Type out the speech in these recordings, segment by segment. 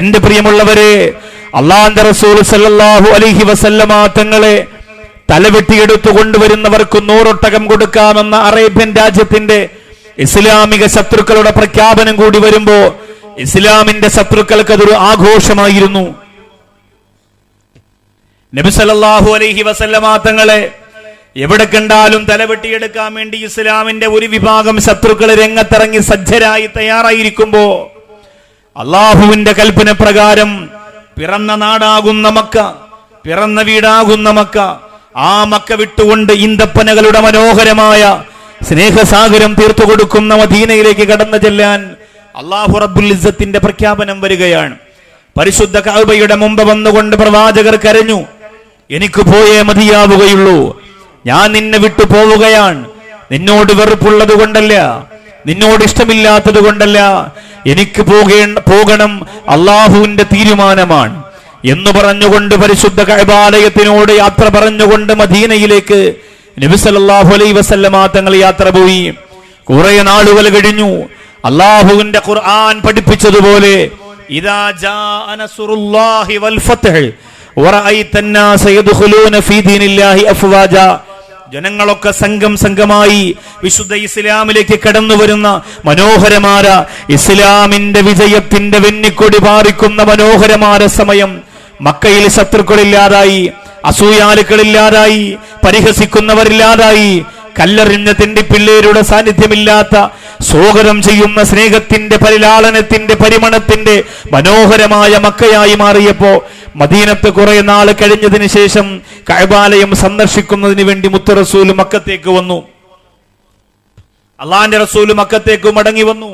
എന്റെ പ്രിയമുള്ളവരെ, അല്ലാഹുവിന്റെ റസൂൽ സല്ലല്ലാഹു അലൈഹി വസല്ലമ തങ്ങളെ തലവെട്ടിയെടുത്തു കൊണ്ടുവരുന്നവർക്ക് 100 ഒട്ടകം കൊടുക്കാമെന്ന അറേബ്യൻ രാജ്യത്തിന്റെ ഇസ്ലാമിക ശത്രുക്കളുടെ പ്രഖ്യാപനം കൂടി വരുമ്പോ ഇസ്ലാമിന്റെ ശത്രുക്കൾക്ക് അതൊരു ആഘോഷമായിരുന്നു. നബി സല്ലല്ലാഹു അലൈഹി വസല്ലമ തങ്ങളെ എവിടെ കണ്ടാലും തലവെട്ടിയെടുക്കാൻ വേണ്ടി ഇസ്ലാമിന്റെ ഒരു വിഭാഗം ശത്രുക്കൾ രംഗത്തിറങ്ങി സജ്ജരായി തയ്യാറായിരിക്കുമ്പോ അള്ളാഹുവിന്റെ കൽപ്പന പ്രകാരം പിറന്ന നാടാകുന്ന മക്ക, പിറന്ന വീടാകുന്ന മക്ക, ആ മക്ക വിട്ടുകൊണ്ട് ഈന്തപ്പനകളുടെ മനോഹരമായ സ്നേഹസാഗരം തീർത്തു കൊടുക്കുന്ന മദീനയിലേക്ക് കടന്നു ചെല്ലാൻ അല്ലാഹു റബ്ബുൽ ഇസ്സത്തിന്റെ പ്രഖ്യാപനം വരികയാണ്. പരിശുദ്ധ കഅബയുടെ മുമ്പ് വന്നുകൊണ്ട് പ്രവാചകർ കരഞ്ഞു, എനിക്ക് പോയേ മതിയാവുകയുള്ളൂ, ഞാൻ നിന്നെ വിട്ടു പോവുകയാണ്. നിന്നോട് വെറുപ്പുള്ളത് കൊണ്ടല്ല, നിന്നോട് ഇഷ്ടമില്ലാത്തത് കൊണ്ടല്ല, എനിക്ക് പോകണം, അള്ളാഹുവിന്റെ തീരുമാനമാണ് എന്ന് പറഞ്ഞുകൊണ്ട് പരിശുദ്ധ കഅബാലയത്തിനോട് യാത്ര പറഞ്ഞുകൊണ്ട് മദീനയിലേക്ക് നബി സല്ലല്ലാഹു അലൈഹി വസല്ലമ തങ്ങൾ യാത്ര പോയി. കുറെ നാളുകൾ കഴിഞ്ഞു. അള്ളാഹുവിന്റെ ഖുർആൻ പഠിപ്പിച്ചതുപോലെ ഇദാ ജാഅ നസ്റുല്ലാഹി വൽ ഫത്ഹ് വറഅയ്തന്നാസ യദ്ഖുലൂന ഫീ ദീനില്ലാഹി അഫ്വാജ, ജനങ്ങളൊക്കെ സംഘം സംഘമായി വിശുദ്ധ ഇസ്ലാമിലേക്ക് കടന്നു വരുന്ന മനോഹരമായ ഇസ്ലാമിന്റെ വിജയത്തിന്റെ വെന്നിക്കൊടി പാറിക്കുന്ന മനോഹരമായ സമയം. മക്കയിൽ ശത്രുക്കളില്ലാതായി, അസൂയാലുക്കളില്ലാതായി, പരിഹസിക്കുന്നവരില്ലാതായി, കല്ലെറിഞ്ഞ തെണ്ടിപ്പിള്ളേരുടെ സാന്നിധ്യമില്ലാത്ത സ്വാഗതം ചെയ്യുന്ന സ്നേഹത്തിന്റെ പരിലാളനത്തിന്റെ പരിമണത്തിന്റെ മനോഹരമായ മക്കയായി മാറിയപ്പോ മദീനത്ത് കുറെ നാൾ കഴിഞ്ഞതിന് ശേഷം കഅബാലയം സന്ദർശിക്കുന്നതിന് വേണ്ടി മുത്ത് റസൂൽ മക്കത്തേക്ക് വന്നു. അള്ളാന്റെ റസൂൽ മക്കത്തേക്ക് മടങ്ങി വന്നു.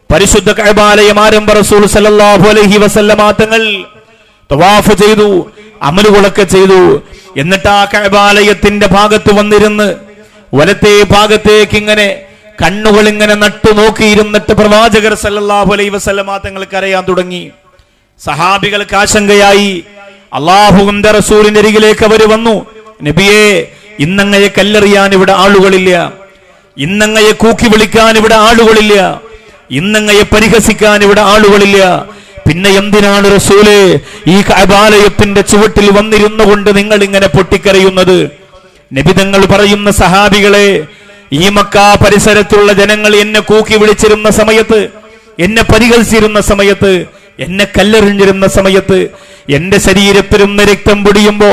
പരിശുദ്ധ കഅബാലയം ആരംഭ റസൂൽ സല്ലല്ലാഹു അലൈഹി വസല്ലമ തങ്ങൾ തവാഫ് ചെയ്തു, അമലുകളൊക്കെ ചെയ്തു. എന്നിട്ട് ആ കഅബാലയത്തിന്റെ ഭാഗത്ത് വന്നിരുന്ന് വലത്തെ ഭാഗത്തേക്ക് ഇങ്ങനെ കണ്ണുകൾ ഇങ്ങനെ നട്ടു നോക്കിയിരുന്നിട്ട് പ്രവാചകർ സല്ലല്ലാഹു അലൈഹി വസല്ലമ തങ്ങൾ കരയാൻ തുടങ്ങി. സഹാബികൾക്ക് ആശങ്കയായി. അള്ളാഹുവിന്റെ റസൂലിന്റെ അരികിലേക്ക് അവർ വന്നു, നബിയെ, ഇന്നങ്ങയെ കല്ലെറിയാൻ ഇവിടെ ആളുകളില്ല, ഇന്നങ്ങയെ കൂക്കി വിളിക്കാൻ ഇവിടെ ആളുകളില്ല, ഇന്നങ്ങയെ പരിഹസിക്കാൻ ഇവിടെ ആളുകളില്ല, പിന്നെ എന്തിനാണ് റസൂലേ ഈ കഅബാലയത്തിന്റെ ചുവട്ടിൽ വന്നിരുന്നു കൊണ്ട് നിങ്ങൾ ഇങ്ങനെ പൊട്ടിക്കരയുന്നത്? നബി തങ്ങൾ പറയുന്ന, സഹാബികളെ, ഈ മക്ക പരിസരത്തുള്ള ജനങ്ങൾ എന്നെ കൂക്കി വിളിച്ചിരുന്ന സമയത്ത്, എന്നെ പരിഹസിച്ചിരുന്ന സമയത്ത്, എന്നെ കല്ലെറിഞ്ഞിരുന്ന സമയത്ത്, എന്റെ ശരീരത്തിരുന്ന രക്തം പൊടിയുമ്പോ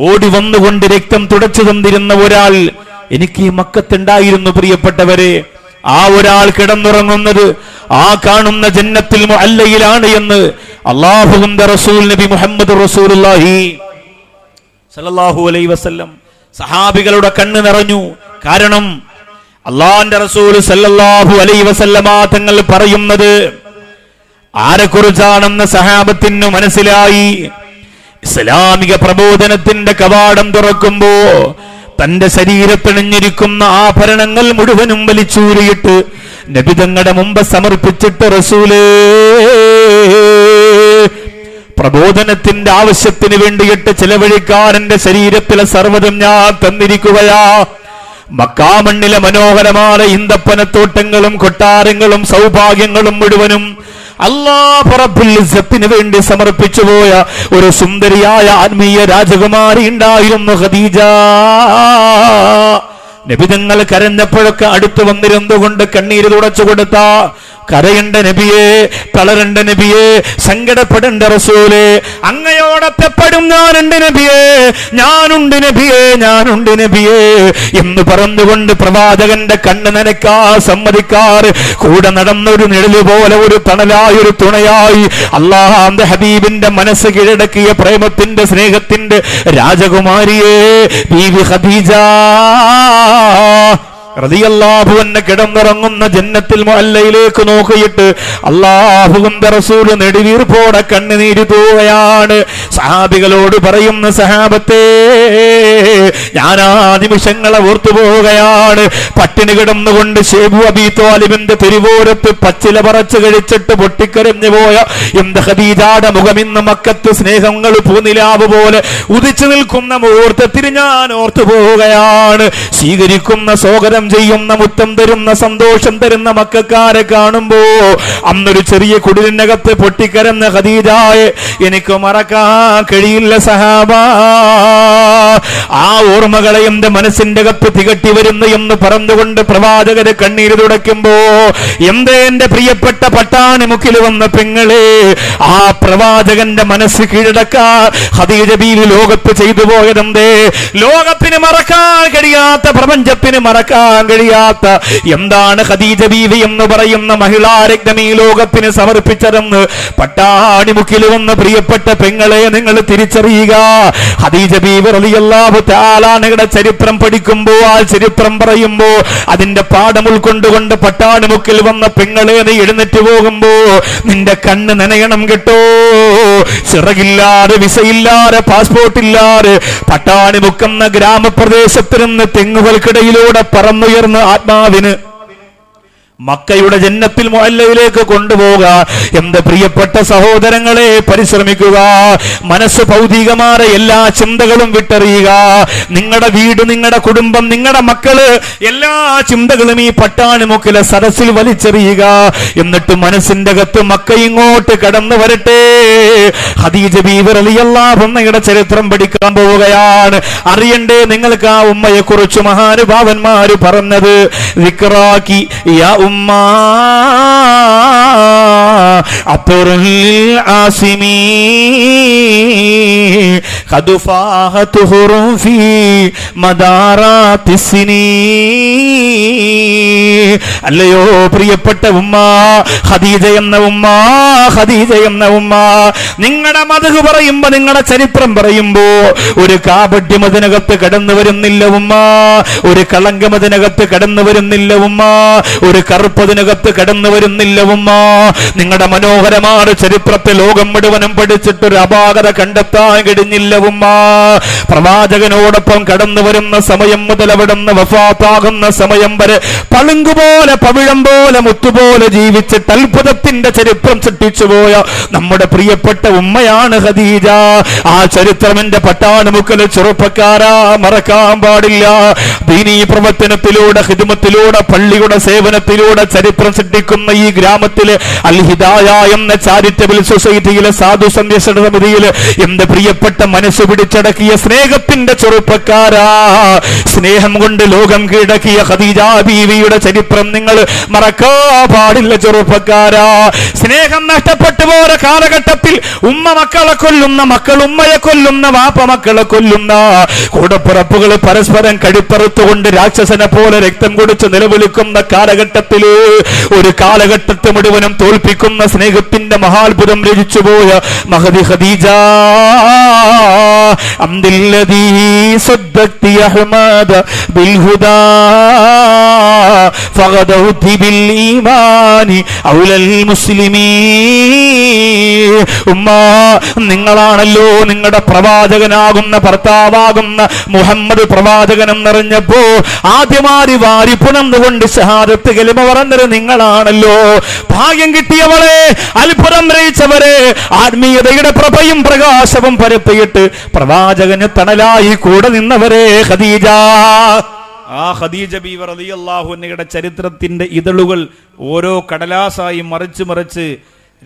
ഓടി വന്നുകൊണ്ട് രക്തം തുടച്ചു തന്നിരുന്ന ഒരാൾ എനിക്ക് ഈ മക്കത്തുണ്ടായിരുന്നു. പ്രിയപ്പെട്ടവരെ, ആ ഒരാൾ കിടന്നുറങ്ങുന്നത് ആ കാണുന്ന ജന്നത്തുൽ മുഅല്ലയിലാണ് എന്ന് അല്ലാഹുവിന്റെ റസൂൽ നബി മുഹമ്മദ് റസൂലുള്ളാഹി സല്ലല്ലാഹു അലൈഹി വസല്ലം. സഹാബികളുടെ കണ്ണ് നിറഞ്ഞു. കാരണം അല്ലാഹുവിന്റെ റസൂൽ സല്ലല്ലാഹു അലൈഹി വസല്ലമ തങ്ങൾ പറയുന്നത് ആരെക്കുറിച്ചാണെന്ന് സഹാബത്തിന് മനസ്സിലായി. ഇസ്ലാമിക പ്രബോധനത്തിന്റെ കവാടം തുറക്കുമ്പോ തന്റെ ശരീരത്തിണിഞ്ഞിരിക്കുന്ന ആഭരണങ്ങൾ മുഴുവനും വലിച്ചൂരിയിട്ട് നബി തങ്ങളുടെ മുമ്പ് സമർപ്പിച്ചിട്ട്, റസൂലേ, പ്രബോധനത്തിന്റെ ആവശ്യത്തിന് വേണ്ടിയിട്ട് ചിലവഴിക്കാരന്റെ ശരീരത്തിലെ സർവ്വതും ഞാൻ തന്നിരിക്കുകയാ. മക്കാമണ്ണിലെ മനോഹരമായ ഈന്തപ്പനത്തോട്ടങ്ങളും കൊട്ടാരങ്ങളും സൗഭാഗ്യങ്ങളും മുഴുവനും അല്ലാഹു റബ്ബുൽ ഇസ്സത്തിന് വേണ്ടി സമർപ്പിച്ചു പോയ ഒരു സുന്ദരിയായ ആത്മീയ രാജകുമാരി ഉണ്ടായിരുന്നു, ഖദീജ. നബി തങ്ങൾ കരഞ്ഞപ്പോഴൊക്കെ അടുത്ത് വന്നിരുന്നുകൊണ്ട് കണ്ണീര് തുടച്ചു കൊടുത്ത, കരയണ്ട നബിയെ, തളരണ്ട നബിയെ, സങ്കടപ്പെടേണ്ട റസൂലേ, അങ്ങയോടൊപ്പപ്പെടും ഞാനുണ്ട് നബിയെ, ഞാനുണ്ട് നബിയെ, ഞാനുണ്ട് നബിയെ എന്ന് പറഞ്ഞുകൊണ്ട് പ്രവാചകന്റെ കണ്ണ് നനയ്ക്കാ സമ്മതിക്കാറ് കൂടെ നടന്ന ഒരു നിഴല് പോലെ, ഒരു തണലായി, ഒരു തുണയായി അല്ലാഹുവിന്റെ ഹബീബിന്റെ മനസ്സ് കീഴടക്കിയ പ്രേമത്തിന്റെ സ്നേഹത്തിന്റെ രാജകുമാരിയെ ബീവി ഖദീജ റളിയല്ലാഹു അൻഹ കിടന്നിറങ്ങുന്ന ജന്നത്തുൽ മുഅല്ലയിലേക്ക് നോക്കിയിട്ട് അല്ലാഹുവിന്റെ റസൂൽ നെടുവീർപ്പോടെ കണ്ണുനീര് തൂവുകയാണ്. സഹാബികളോട് പറയുന്ന, സഹാബത്തെ, ഞാൻ ആ നിമിഷങ്ങളെ ഓർത്തു പോവുകയാണ്. പട്ടിണി കിടന്നുകൊണ്ട് ശൈബു അബീ ത്വാലിബിന്റെ തിരുവോരത്ത് പച്ചില പറച്ച് കഴിച്ചിട്ട് പൊട്ടിക്കരഞ്ഞു പോയ എന്റെ ഖദീജയുടെ മുഖം ഇന്ന് മക്കത്ത് സ്നേഹങ്ങൾ പൂനിലാവ് പോലെ ഉദിച്ചു നിൽക്കുന്ന മുഹൂർത്തത്തിൽ ഞാൻ ഓർത്തു പോവുകയാണ്. സ്വീകരിക്കുന്ന സ്വാഗതം ചെയ്യുന്ന, മുത്തം തരുന്ന, സന്തോഷം തരുന്ന മക്കാരെ കാണുമ്പോ അന്നൊരു ചെറിയ കുടിലിനകത്ത് പൊട്ടിക്കരന്ന ഖദീജയെ എനിക്ക് മറക്കാൻ കഴിയില്ല സഹാബ. ആ ഓർമ്മകളെ എന്റെ മനസ്സിന്റെ അകത്ത് തികട്ടി വരുന്നു എന്ന് പറഞ്ഞുകൊണ്ട് പ്രവാചകര് കണ്ണീര് തുടയ്ക്കുമ്പോ എന്തേ എന്റെ പ്രിയപ്പെട്ട പട്ടാണിമുക്കിൽ വന്ന പെങ്ങളെ ആ പ്രവാചകന്റെ മനസ്സ് കീഴടക്കാൻ ഖദീജ ബീവി ലോകത്ത് ചെയ്തു പോയതെന്തേ? ലോകത്തിന് മറക്കാൻ കഴിയാത്ത, പ്രപഞ്ചത്തിന് മറക്കാൻ കഴിയാത്ത എന്താണ് ഖദീജ ബീവി എന്ന് പറയുന്ന മഹിളാരത്നം ഈ ലോകത്തിന് സമർപ്പിച്ചതെന്ന് പട്ടാണിമുക്കിൽ വന്ന പ്രിയപ്പെട്ട പെങ്ങളെ നിങ്ങൾ തിരിച്ചറിയുക. ഖദീജ ബീവി റളിയല്ലാഹു തആല അൻഹയുടെ ചരിത്രം പഠിക്കുമ്പോ, ആ ചരിത്രം പറയുമ്പോ അതിന്റെ പാഠം ഉൾക്കൊണ്ടുകൊണ്ട് പട്ടാണിമുക്കിൽ വന്ന പെങ്ങളെ നീ എഴുന്നേറ്റ് പോകുമ്പോ നിന്റെ കണ്ണ് നനയണം കേട്ടോ. ചിറകില്ലാതെ, വിസയില്ലാതെ, പാസ്പോർട്ട് ഇല്ലാതെ പട്ടാണിമുക്കെന്ന ഗ്രാമപ്രദേശത്ത് നിന്ന് തെങ്ങുകൾക്കിടയിലൂടെ പറന്നുയർന്ന ആത്മാവിന് മക്കയുടെ ജന്നത്തിൽ മുഅല്ലയിലേക്ക് കൊണ്ടുപോകുക. എന്റെ പ്രിയപ്പെട്ട സഹോദരങ്ങളെ, പരിശ്രമിക്കുക. മനസ്സ് ഭൗതികമായ എല്ലാ ചിന്തകളും വിട്ടറിയുക. നിങ്ങളുടെ വീട്, നിങ്ങളുടെ കുടുംബം, നിങ്ങളുടെ മക്കള്, എല്ലാ ചിന്തകളും ഈ പട്ടാണിമുക്കിലെ സദസ്സിൽ വലിച്ചെറിയുക. എന്നിട്ട് മനസ്സിന്റെ അകത്ത് മക്ക ഇങ്ങോട്ട് കടന്നു വരട്ടെ. ഖദീജ ബീവി റളിയല്ലാഹു അൻഹയുടെ ചരിത്രം പഠിക്കാൻ പോവുകയാണ്. അറിയണ്ടേ നിങ്ങൾക്ക് ആ ഉമ്മയെ കുറിച്ച് മഹാനുഭാവന്മാര് പറഞ്ഞത്? ദിക്റാക്കി യാ ഉമ്മ അത്റുൽ ആസിമി ഖദ് ഫാഹതു ഹുറൂഫി മദാറാത്തിസ്നി. അല്ലയോ പ്രിയപ്പെട്ട ഉമ്മ, ഖദീജ എന്ന ഉമ്മ, ഖദീജ എന്ന ഉമ്മ, നിങ്ങളുടെ മദ്ഹ് പറയുമ്പോ, നിങ്ങളുടെ ചരിത്രം പറയുമ്പോ ഒരു കാപട്യം അതിനകത്ത് കടന്നു വരുന്നില്ല ഉമ്മ, ഒരു കളങ്കം അതിനകത്ത് കടന്നു വരുന്നില്ല ഉമ്മ, ഒരു കറുപ്പതിനകത്ത് കടന്നു വരുന്നില്ല ഉമ്മ. നിങ്ങളുടെ മനോഹരമായ ചരിത്രത്തെ ലോകം മുഴുവനും പഠിച്ചിട്ടൊരു അപാകത കണ്ടെത്താൻ കഴിഞ്ഞില്ല ഉമ്മ. പ്രവാചകനോടൊപ്പം കടന്നു വരുന്ന സമയം മുതൽ അവിടുന്ന് വഫാത്താകുന്ന സമയം വരെ പളുങ്കുപോലെ, പവിഴം പോലെ, മുത്തുപോലെ ജീവിച്ചിട്ട് അത്ഭുതത്തിന്റെ ചരിത്രം സൃഷ്ടിച്ചുപോയ നമ്മുടെ പ്രിയപ്പെട്ട ഉമ്മയാണ് ഖദീജ. ആ ചരിത്രം എന്റെ പട്ടാണിമുക്കിലെ ചെറുപ്പക്കാരാ മറക്കാൻ പാടില്ല. ദീനീ പ്രവർത്തനത്തിലൂടെ, ഖിദ്മത്തിലൂടെ, പള്ളിയുടെ സേവനത്തിലൂടെ ചരിത്രം സൃഷ്ടിക്കുന്ന ഈ ഗ്രാമത്തിലെ അൽ ഹിദായ എന്ന ചാരിറ്റബിൾ സൊസൈറ്റിയിലെ സാധു സംരക്ഷണ സമിതിയിലെ എന്റെ പ്രിയപ്പെട്ട മനസ്സ് പിടിച്ചടക്കിയ സ്നേഹത്തിന്റെ ചെറുപ്പക്കാരാ, സ്നേഹം കൊണ്ട് ലോകം കീഴടക്കിയ ഖദീജ ബീവിയുടെ ചരിത്രം നിങ്ങൾ മറക്കാൻ പാടില്ല ചെറുപ്പക്കാരാ. സ്നേഹം നഷ്ടപ്പെട്ടു പോയ കാലഘട്ടത്തിൽ ഉമ്മ മക്കളെ കൊല്ലുന്ന, മക്കൾ ഉമ്മയെ കൊല്ലുന്ന, വാപ്പ മക്കളെ കൊല്ലുന്ന, കൂടപ്പിറപ്പുകൾ പരസ്പരം കഴുത്തറുത്തുകൊണ്ട് രാക്ഷസനെ പോലെ രക്തം കുടിച്ച് നിലവിളിക്കുന്ന കാലഘട്ടത്തില് ഒരു കാലഘട്ടത്തെ മുഴുവനും തോൽപ്പിക്കുന്ന സ്നേഹത്തിന്റെ മഹാത്ഭുതം രചിച്ചുപോയ മഹദി ഖദീജ. അംദില്ലദീ സദ്ദഖ്തി അഹ്മദ ബിൽഹുദാ ഫഗദൗതി ബിൽ ഈമാനി ഔലൽ മുസ്ലിമീൻ. ഉമ്മ, നിങ്ങളാണല്ലോ നിങ്ങളുടെ പ്രവാചകനാകുന്ന, ഭർത്താവാകുന്ന മുഹമ്മദ് പ്രവാചകൻ എന്നറിഞ്ഞപ്പോ ആദ്യമായി വാരിപ്പുണർന്നുകൊണ്ട് ഷഹാദത്ത് കലിമ പറഞ്ഞത് നിങ്ങളാണല്ലോ. ഭാഗ്യം കിട്ടിയവളെ, അത്ഭുതം രചിച്ചവരെ, ആത്മീയതയുടെ പ്രഭയും പ്രകാശവും പരത്തിയിട്ട് പ്രവാചകന് തണലായി കൂടെ നിന്നവരെ ഖദീജ. ആ ഖദീജ ബീവി റളിയല്ലാഹു അൻഹയുടെ ചരിത്രത്തിന്റെ ഇതളുകൾ ഓരോ കടലാസായി മറിച്ച് മറിച്ച്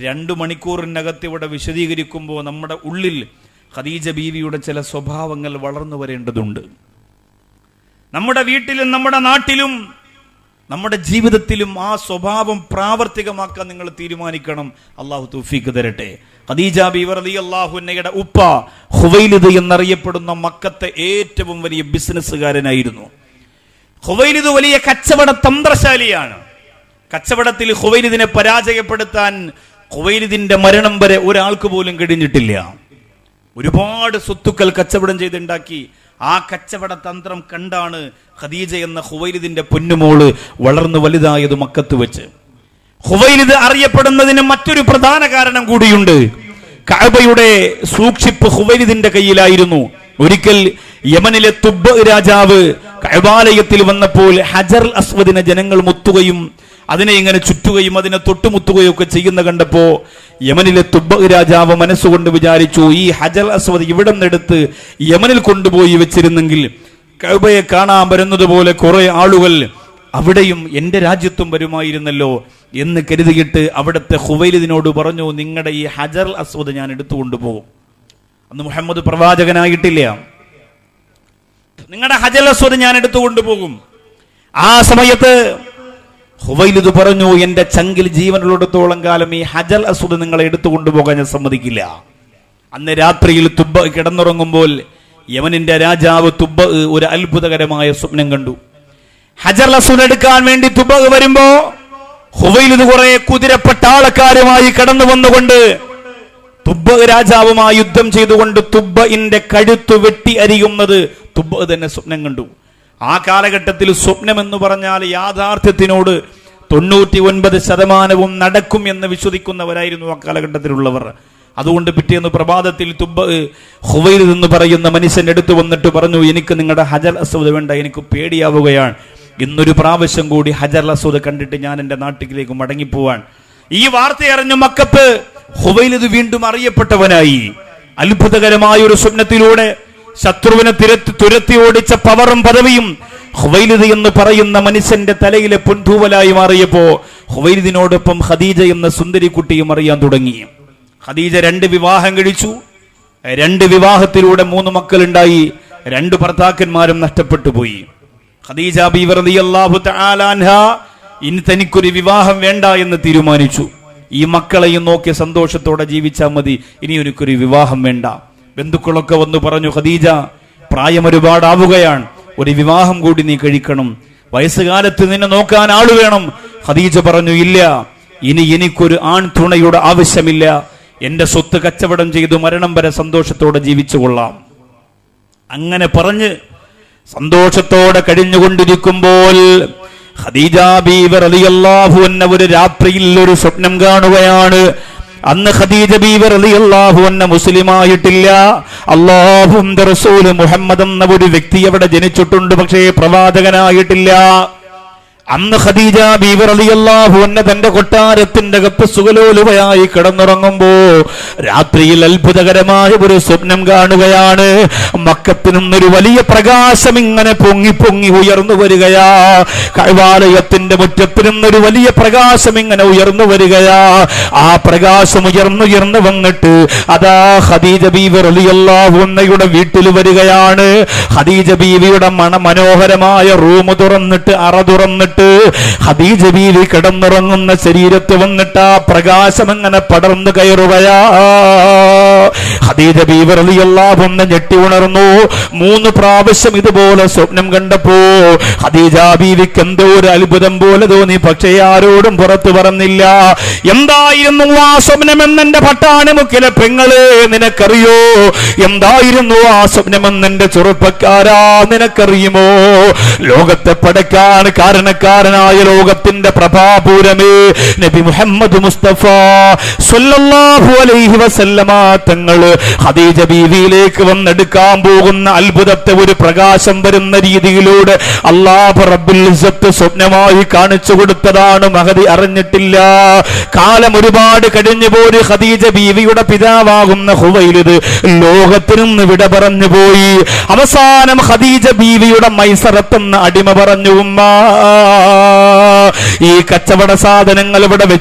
2 മണിക്കൂറിനകത്ത് ഇവിടെ വിശദീകരിക്കുമ്പോൾ നമ്മുടെ ഉള്ളിൽ ഖദീജ ബീവിയുടെ ചില സ്വഭാവങ്ങൾ വളർന്നു വരേണ്ടതുണ്ട്. നമ്മുടെ വീട്ടിലും നമ്മുടെ നാട്ടിലും നമ്മുടെ ജീവിതത്തിലും ആ സ്വഭാവം പ്രാവർത്തികമാക്കാൻ നിങ്ങൾ തീരുമാനിക്കണം. അള്ളാഹു തൗഫീഖ് തരട്ടെ. ഖദീജ ബീവി റളിയല്ലാഹു അൻഹയുടെ ഉപ്പ ഖുവൈലിദ് എന്നറിയപ്പെടുന്ന മക്കത്തെ ഏറ്റവും വലിയ ബിസിനസ്സുകാരനായിരുന്നു. ഖുവൈലിദ് വലിയ കച്ചവട തന്ത്രശാലിയാണ്. കച്ചവടത്തിൽ ഖുവൈലിദിനെ പരാജയപ്പെടുത്താൻ ഖുവൈലിദിന്റെ മരണം വരെ ഒരാൾക്ക് പോലും കഴിഞ്ഞിട്ടില്ല. ഒരുപാട് സ്വത്തുക്കൾ കച്ചവടം ചെയ്തുണ്ടാക്കി. ആ കച്ചവട തന്ത്രം കണ്ടാണ് ഖദീജ എന്ന ഖുവൈലിദിന്റെ പൊന്നുമോള് വളർന്നു വലുതായത് മക്കത്ത് വെച്ച്. ഖുവൈലിദ് അറിയപ്പെടുന്നതിന് മറ്റൊരു പ്രധാന കാരണം കൂടിയുണ്ട്. കഅബയുടെ സൂക്ഷിപ്പ് ഖുവൈലിദിന്റെ കയ്യിലായിരുന്നു. ഒരിക്കൽ യമനിലെ തുബ്ബ രാജാവ് കഅബാലയത്തിൽ വന്നപ്പോൾ ഹജർ അസ്വദിനെ ജനങ്ങൾ മുത്തുകയും അതിനെ ഇങ്ങനെ ചുറ്റുകയും അതിനെ തൊട്ടുമുത്തുകയും ഒക്കെ ചെയ്യുന്ന കണ്ടപ്പോ യമനിലെ തുബ്ബ രാജാവ് മനസ്സുകൊണ്ട് വിചാരിച്ചു, ഈ ഹജർ അസ്വദ് ഇവിടെ നിന്നെടുത്ത് യമനിൽ കൊണ്ടുപോയി വെച്ചിരുന്നെങ്കിൽ കഅബയെ കാണാൻ വരുന്നത് പോലെ കുറെ ആളുകൾ അവിടെയും എൻ്റെ രാജ്യത്തും വരുമായിരുന്നല്ലോ എന്ന് കരുതിയിട്ട് അവിടുത്തെ ഖുവൈലിദിനോട് പറഞ്ഞു, നിങ്ങളുടെ ഈ ഹജർ അസ്വദ് ഞാൻ എടുത്തുകൊണ്ടുപോകും. അന്ന് മുഹമ്മദ് പ്രവാചകനായിട്ടില്ല. നിങ്ങളുടെ ഹജർ അസ്വദ് ഞാൻ എടുത്തുകൊണ്ടുപോകും. ആ സമയത്ത് ഖുവൈലിദ് പറഞ്ഞു, എൻ്റെ ചങ്കിൽ ജീവനുള്ളിടത്തോളം കാലം ഈ ഹജർ അസ്വദ് നിങ്ങളെ എടുത്തുകൊണ്ടുപോകാൻ ഞാൻ സമ്മതിക്കില്ല. അന്ന് രാത്രിയിൽ തുബ്ബ കിടന്നുറങ്ങുമ്പോൾ യമനിന്റെ രാജാവ് തുബ്ബ ഒരു അത്ഭുതകരമായ സ്വപ്നം കണ്ടു. ഹജർ അസ്വദ് എടുക്കാൻ വേണ്ടി തുബ്ബ വരുമ്പോ ഖുവൈലിദ് കുറെ കുതിരപ്പട്ടാളക്കാരുമായി കടന്നു വന്നുകൊണ്ട് തുബ്ബ രാജാവുമായി യുദ്ധം ചെയ്തുകൊണ്ട് തുബ്ബഇന്റെ കഴുത്തു വെട്ടി അരിയുന്നത് തുബ്ബ തന്നെ സ്വപ്നം കണ്ടു. ആ കാലഘട്ടത്തിൽ സ്വപ്നം എന്ന് പറഞ്ഞാൽ യാഥാർത്ഥ്യത്തിനോട് 99% നടക്കും എന്ന് വിശ്വസിക്കുന്നവരായിരുന്നു ആ കാലഘട്ടത്തിലുള്ളവർ. അതുകൊണ്ട് പിറ്റേന്ന് പ്രഭാതത്തിൽ ഖുവൈലിദ് എന്ന് പറയുന്ന മനുഷ്യൻ എടുത്തു വന്നിട്ട് പറഞ്ഞു, എനിക്ക് നിങ്ങളുടെ ഹജർ അസ്വദ് വേണ്ട, എനിക്ക് പേടിയാവുകയാണ്. ഇന്നൊരു പ്രാവശ്യം കൂടി ഹജർ അസ്വദ് കണ്ടിട്ട് ഞാൻ എൻ്റെ നാട്ടിലേക്ക് മടങ്ങിപ്പോവാൻ. ഈ വാർത്ത അറിഞ്ഞ മക്കത്ത് ഖുവൈലിദ് വീണ്ടും അറിയപ്പെട്ടവനായി. അത്ഭുതകരമായ ഒരു സ്വപ്നത്തിലൂടെ ശത്രുവിനെ തുരത്തി ഓടിച്ച പവറും പദവിയും ഖുവൈലിദ് എന്ന് പറയുന്ന മനുഷ്യന്റെ തലയിലെ പൊൻതൂവലായി മാറിയപ്പോ ഖുവൈലിദിനോടൊപ്പം ഖദീജ എന്ന സുന്ദരി കുട്ടിയും അറിയാൻ തുടങ്ങി. ഖദീജ 2 വിവാഹം കഴിച്ചു. 2 വിവാഹത്തിലൂടെ 3 മക്കളുണ്ടായി. 2 ഭർത്താക്കന്മാരും നഷ്ടപ്പെട്ടു പോയി. ഖദീജ ബീവി റളിയല്ലാഹു തആല അൻഹാ ഇനി തനിക്കൊരു വിവാഹം വേണ്ട എന്ന് തീരുമാനിച്ചു. ഈ മക്കളെയും നോക്കി സന്തോഷത്തോടെ ജീവിച്ചാൽ മതി, ഇനി എനിക്കൊരു വിവാഹം വേണ്ട. ബന്ധുക്കളൊക്കെ വന്നു പറഞ്ഞു, ഖദീജ പ്രായം ഒരുപാടാവുകയാണ്, ഒരു വിവാഹം കൂടി നീ കഴിക്കണം, വയസ്സുകാലത്ത് നിന്നെ നോക്കാൻ ആള് വേണം. ഖദീജ പറഞ്ഞു, ഇല്ല, ഇനി എനിക്കൊരു ആൺ തുണയുടെ ആവശ്യമില്ല, എന്റെ സ്വത്ത് കച്ചവടം ചെയ്തു മരണം വരെ സന്തോഷത്തോടെ ജീവിച്ചു കൊള്ളാം. അങ്ങനെ പറഞ്ഞ് സന്തോഷത്തോടെ കഴിഞ്ഞുകൊണ്ടിരിക്കുമ്പോൾ ഖദീജ ബീവി റളിയല്ലാഹു അൻഹ ഒരു രാത്രിയിൽ ഒരു സ്വപ്നം കാണുകയാണ്. അന്ന് ഖദീജ ബീവി റളിയല്ലാഹു അൻഹ മുസ്ലിമായിട്ടില്ല. അല്ലാഹുവിന്റെ റസൂൽ മുഹമ്മദ് എന്ന ഒരു വ്യക്തി അവിടെ ജനിച്ചിട്ടുണ്ട്, പക്ഷേ പ്രവാചകനായിട്ടില്ല. അന്ന് ഖദീജ ബീവി റളിയല്ലാഹു അൻഹ തന്റെ കൊട്ടാരത്തിന്റെ അകത്ത് സുഖലോലുപയായി കിടന്നുറങ്ങുമ്പോ രാത്രിയിൽ അത്ഭുതകരമായ ഒരു സ്വപ്നം കാണുകയാണ്. മക്കത്തിൽ നിന്നൊരു വലിയ പ്രകാശം ഇങ്ങനെ പൊങ്ങി പൊങ്ങി ഉയർന്നു വരികയാ. കഅബാലയത്തിന്റെ മുറ്റത്തിൽ നിന്നൊരു വലിയ പ്രകാശം ഇങ്ങനെ ഉയർന്നു വരികയാ. ആ പ്രകാശം ഉയർന്നുയർന്നു വന്നിട്ട് അതാ ഖദീജ ബീവി റളിയല്ലാഹു അൻഹയുടെ വീട്ടിൽ വരികയാണ്. ഖദീജ ബീവിയുടെ മനോഹരമായ റൂം തുറന്നിട്ട് അറ തുറന്നിട്ട് ഖദീജ ബീവി കിടന്നുറങ്ങുന്ന ശരീരത്ത് വന്നിട്ട് ആ പ്രകാശം അങ്ങനെ പടർന്നു കയറുകയാ. ഖദീജ ബീവി റളിയല്ലാഹു അൻഹ ഞെട്ടി ഉണർന്നു. 3 പ്രാവശ്യം ഇതുപോലെ സ്വപ്നം കണ്ടപ്പോ ഖദീജ ബീവിക്ക് എന്തോ ഒരു അത്ഭുതം പോലെ തോന്നി, പക്ഷേ ആരോടും പുറത്തു പറഞ്ഞില്ല. എന്തായിരുന്നു ആ സ്വപ്നമെന്ന് എന്റെ പട്ടാണിമുക്കിലെ പെങ്ങളെ നിനക്കറിയോ? എന്തായിരുന്നു ആ സ്വപ്നമെന്ന് എന്റെ ചെറുപ്പക്കാരാ നിനക്കറിയുമോ? ലോകത്തെ പടക്കാൻ കാരണക്കാരനായ ലോകത്തിന്റെ പ്രഭാപൂരമേ നബി മുഹമ്മദ് മുസ്തഫ സ്വല്ലല്ലാഹു അലൈഹി വസല്ലമ തങ്ങൾ ഖദീജ ബീവിയിലേക്ക് വന്നെടുക്കാൻ പോകുന്ന അത്ഭുതത്തെ ഒരു പ്രകാശം വരുന്ന രീതിയിലൂടെ അല്ലാഹു റബ്ബുൽ ഇസ്സത്ത് സ്വപ്നമായി കാണിച്ചു കൊടുത്തതാണ്. മഹദി അറിഞ്ഞിട്ടില്ല. കാലം ഒരുപാട് കഴിഞ്ഞു പോയി. ഖദീജ ബീവിയുടെ പിതാവാകുന്ന ഖുവൈലിദ് ലോകത്തിൽ നിന്ന് വിട പറഞ്ഞു പോയി. അവസാനം ഖദീജ ബീവിയുടെ മൈസറത്ത് എന്ന അടിമ പറഞ്ഞു, ഉമ്മ ഈ കച്ചവട സാധനങ്ങൾ ഇവിടെ വെച്ച്